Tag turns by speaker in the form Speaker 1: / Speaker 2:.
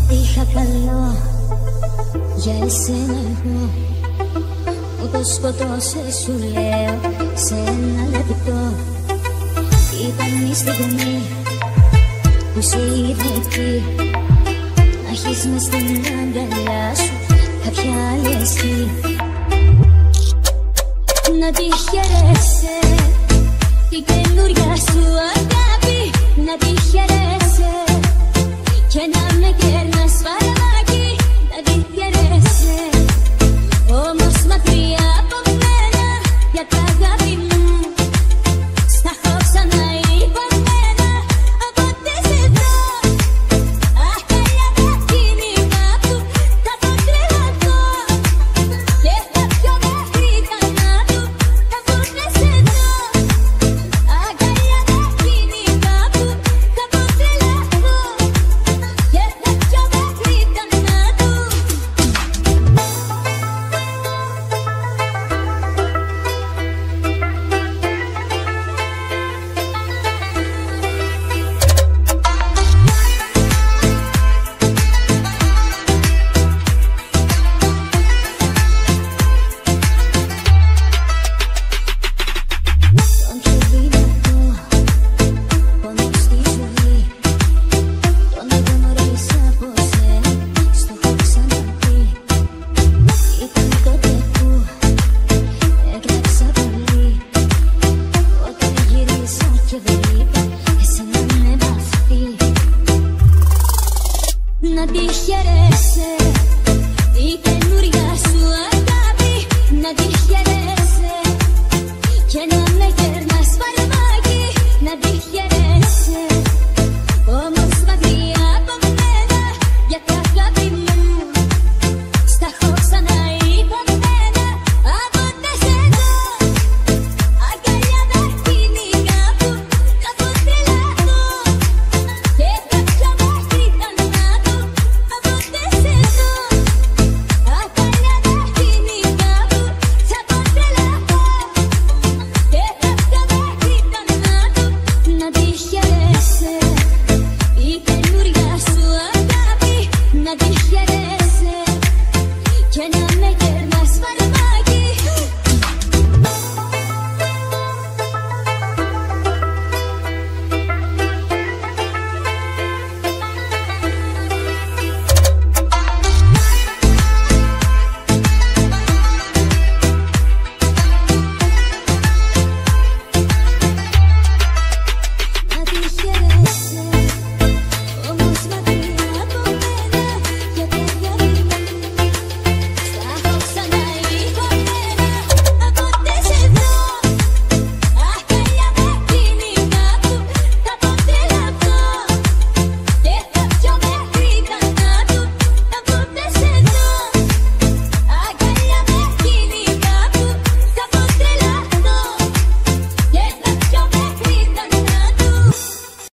Speaker 1: Ό,τι είχα καλό για εσένα εγώ, μου το σκοτώσες σου λέω σε ένα λεπτό. Ήταν η στιγμή που σε είδα εκεί, να έχεις μες στην αγκαλιά σου κάποια άλλη εσύ. Να τη χαίρεσαι την καινούρια σου αγάπη, να τη χαίρεσαι και να με κέρνας φαρμάκι, να τη χαίρεσαι. Όμως μακριά από μένα, για τα αγάπη μου στα έχω ξαναυπαρμένα. Όποτε σε δω, αγκαλιά τα κίνημα του θα το τρελαθώ και θα πιω μέχρι θανάτου. Όποτε σε δω, αγκαλιά τα κίνημα του θα το τρελαθώ και θα πιω μέχρι θανάτου. Τον πιο δυνατό πόνο στη ζωή, τον έχω γνωρίσει από σένα, στο έχω ξαναπεί. Ήταν τότε που έκλαψα πολύ, όταν γύρισα και βρήκα εσένα με βαφτεί. Να τη χαίρεσαι η καινούρια σου αγάπη, να τη